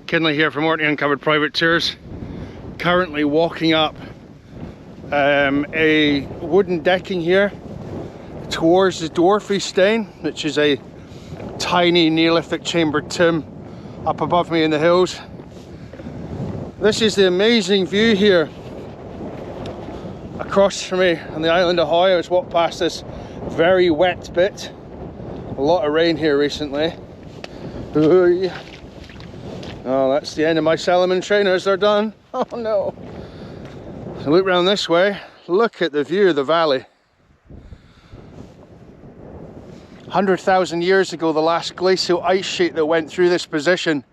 Kinley here from Orkney Uncovered Private Tours. Currently walking up a wooden decking here towards the Dwarfy Stain, which is a tiny Neolithic chambered tomb up above me in the hills. This is the amazing view here across from me on the island of Hoy. I was walked past this very wet bit. A lot of rain here recently. Ooh. Oh, that's the end of my Salomon trainers, they're done. Oh no. So look round this way, look at the view of the valley. 100,000 years ago, the last glacial ice sheet that went through this position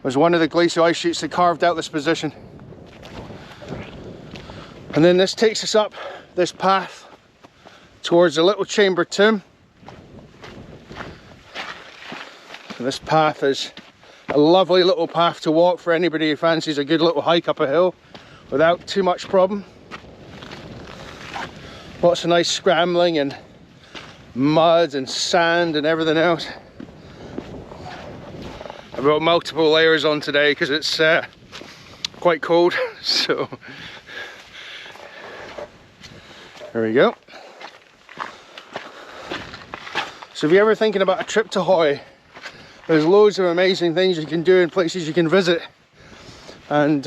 was one of the glacial ice sheets that carved out this position. And then this takes us up this path towards a little chamber tomb. And this path is a lovely little path to walk for anybody who fancies a good little hike up a hill without too much problem. Lots of nice scrambling and mud and sand and everything else. I've got multiple layers on today because it's quite cold, so there we go. So if you're ever thinking about a trip to Hoy, there's loads of amazing things you can do and places you can visit, and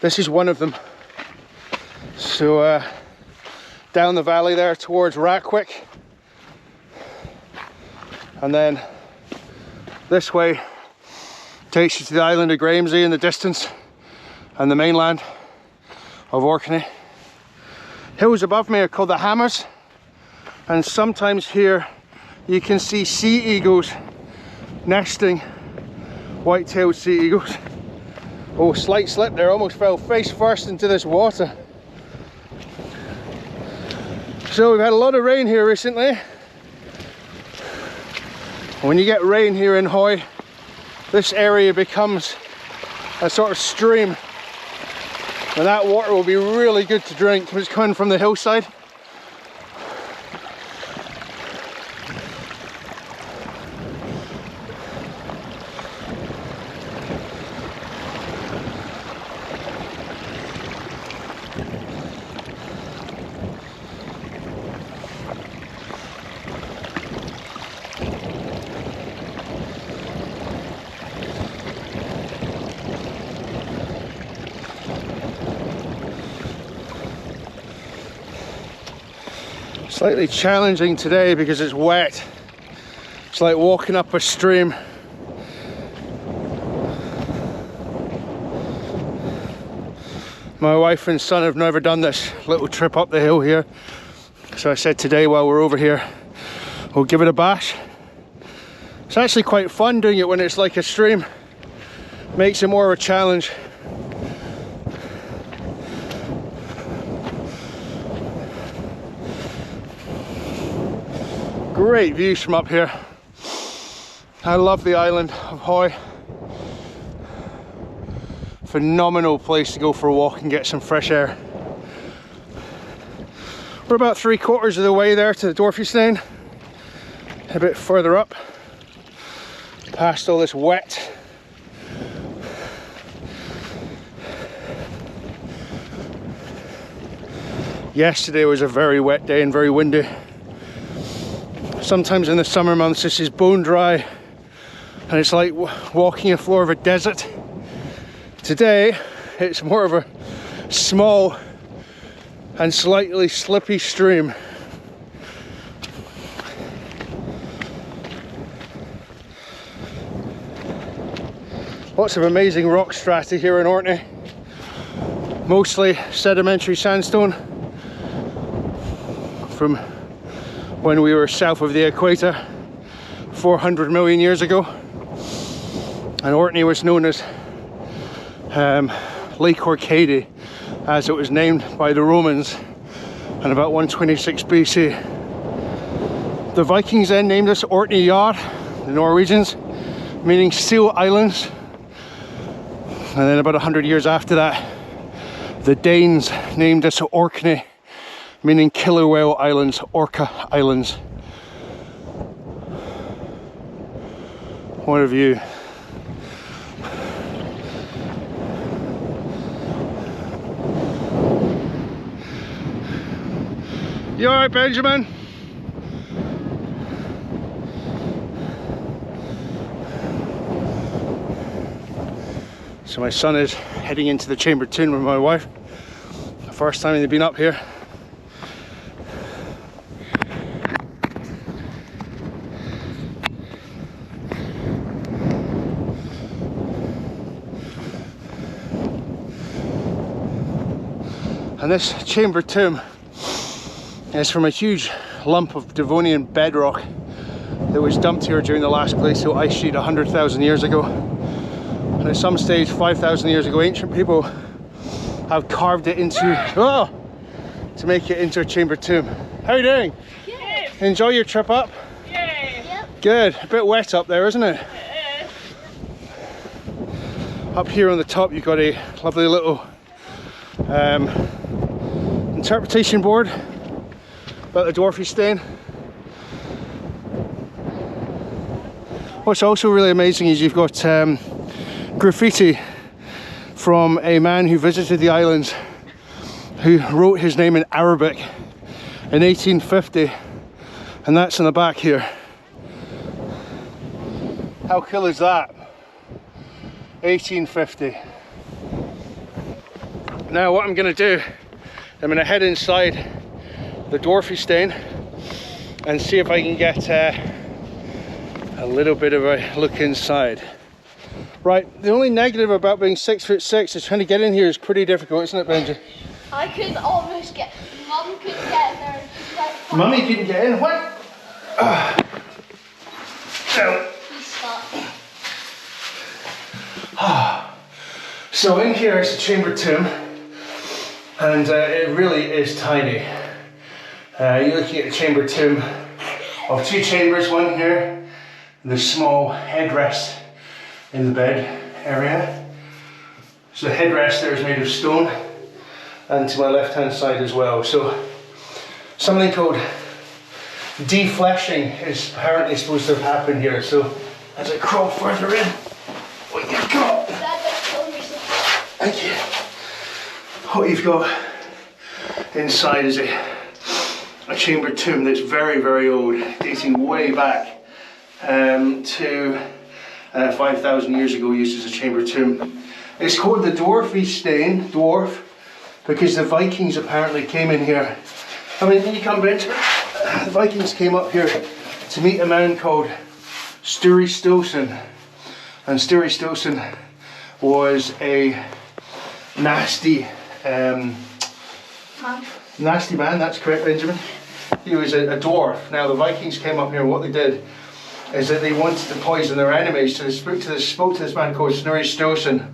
this is one of them. So down the valley there towards Rackwick, and then this way takes you to the island of Grahamsay in the distance and the mainland of Orkney. Hills above me are called the Hammers, and sometimes here you can see sea eagles nesting, white-tailed sea eagles. Oh, slight slip there, almost fell face first into this water. So we've had a lot of rain here recently. When you get rain here in Hoy, this area becomes a sort of stream, and that water will be really good to drink when it's coming from the hillside. Slightly challenging today because it's wet. It's like walking up a stream. My wife and son have never done this little trip up the hill here, so I said today while we're over here we'll give it a bash. It's actually quite fun doing it when it's like a stream. Makes it more of a challenge. Great views from up here. I love the island of Hoy. Phenomenal place to go for a walk and get some fresh air. We're about 3/4 of the way there to the Dwarfy Stain. A bit further up, past all this wet. Yesterday was a very wet day and very windy. Sometimes in the summer months this is bone dry and it's like walking a floor of a desert. Today it's more of a small and slightly slippy stream. Lots of amazing rock strata here in Orkney. Mostly sedimentary sandstone from when we were south of the equator 400 million years ago, and Orkney was known as Lake Orcady, as it was named by the Romans in about 126 BC. The Vikings then named this Orkney Yard, the Norwegians, meaning Seal Islands, and then about 100 years after that the Danes named this Orkney, meaning Killer Whale Islands, Orca Islands. What a view. You alright, Benjamin? So my son is heading into the chamber tomb with my wife. The first time they've been up here. And this chamber tomb is from a huge lump of Devonian bedrock that was dumped here during the last glacial ice sheet 100,000 years ago. And at some stage 5,000 years ago, ancient people have carved it into, to make it into a chamber tomb. How are you doing? Good. Enjoy your trip up? Yay. Yep. Good. A bit wet up there, isn't it? Up here on the top you've got a lovely little interpretation board about the Dwarfy Stain. What's also really amazing is you've got graffiti from a man who visited the islands, who wrote his name in Arabic in 1850, and that's in the back here. How cool is that? 1850. Now what I'm going to do, I'm going to head inside the Dwarfy Stain and see if I can get a little bit of a look inside. Right, the only negative about being 6'6" is trying to get in here is pretty difficult, isn't it, Benji? I could almost get, Mum couldn't get in there. Mummy couldn't get in, what? So in here is the chamber tomb, and it really is tiny. You're looking at the chamber tomb of two chambers, one here, the small headrest in the bed area. So the headrest there is made of stone, and to my left hand side as well. So something called defleshing is apparently supposed to have happened here. So as I crawl further in, what you've got, thank you, what you've got inside is a chamber tomb that's very, very old, dating way back to 5,000 years ago, used as a chamber tomb. It's called the Dwarfie Stane, dwarf, because the Vikings apparently came in here. I mean, when you come into it, the Vikings came up here to meet a man called Sture Stolsen. And Sture Stolsen was a nasty man, that's correct, Benjamin. He was a dwarf. Now the Vikings came up here, and what they did is that they wanted to poison their enemies. So they spoke to this man called Sture Stolsen,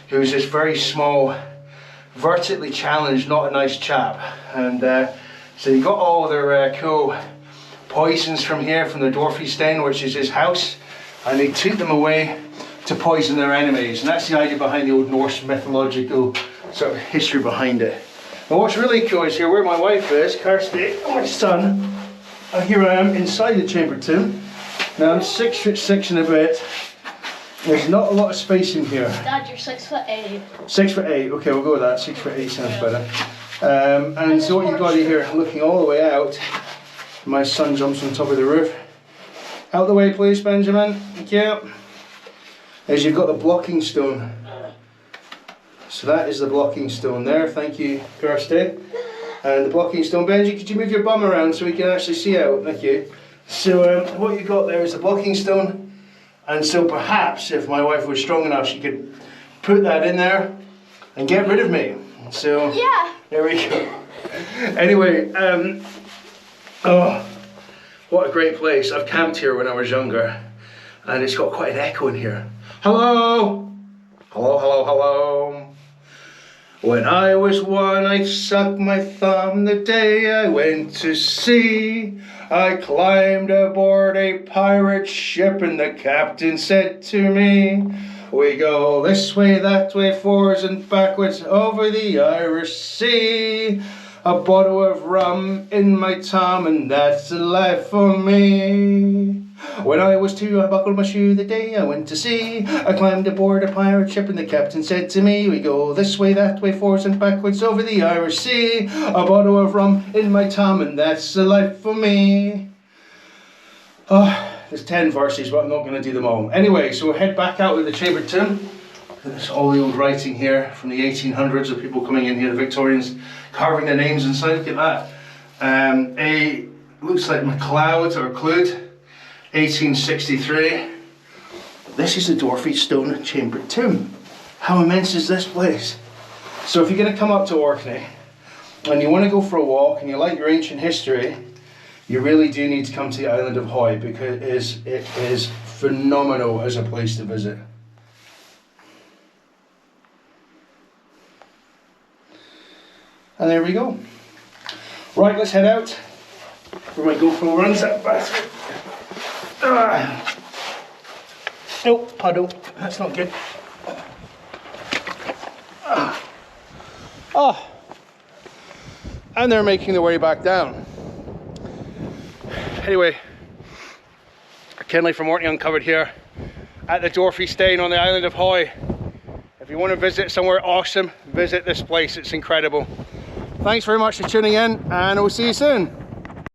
who was this very small, vertically challenged, not a nice chap. And so he got all their cool poisons from here, from the Dwarfy Stain, which is his house, and he took them away to poison their enemies. And that's the idea behind the old Norse mythological sort of history behind it. And what's really cool is here where my wife is, Kirsty, and my son, and here I am inside the chamber tomb. Now I'm 6'6" and a bit. There's not a lot of space in here. Dad, you're 6'8". 6'8", okay, we'll go with that. 6'8" sounds better. And so what you've got here, looking all the way out, my son jumps on top of the roof. Out the way please, Benjamin, thank you. As you've got the blocking stone. So that is the blocking stone there, thank you, Kirsty. And the blocking stone, Benji, could you move your bum around so we can actually see out, thank you. So what you've got there is the blocking stone, and so perhaps if my wife was strong enough she could put that in there and get rid of me. So yeah, there we go. Anyway, oh, what a great place. I've camped here when I was younger, and it's got quite an echo in here. Hello, hello, hello, hello. When I was one, I sucked my thumb the day I went to sea. I climbed aboard a pirate ship and the captain said to me, we go this way, that way, forwards and backwards over the Irish Sea. A bottle of rum in my tom and that's a life for me. When I was 2, I buckled my shoe the day I went to sea. I climbed aboard a pirate ship and the captain said to me, we go this way, that way, forwards and backwards over the Irish Sea. A bottle of rum in my tom and that's the life for me. Oh, there's 10 verses, but I'm not going to do them all. Anyway, so we'll head back out with the chambered tomb. There's all the old writing here from the 1800s of people coming in here, the Victorians carving their names inside. Look at that. Looks like MacLeod or Clud, 1863. This is the Dwarfy Stone chambered tomb. How immense is this place? So if you're going to come up to Orkney and you want to go for a walk and you like your ancient history, you really do need to come to the island of Hoy, because it is phenomenal as a place to visit. And there we go. Right, let's head out. Where my GoPro runs that bastard. Nope, puddle. That's not good. Oh, and they're making their way back down. Anyway, Kenley from Orkney Uncovered here at the Dwarfy Stain on the island of Hoy. If you want to visit somewhere awesome, visit this place. It's incredible. Thanks very much for tuning in, and we'll see you soon.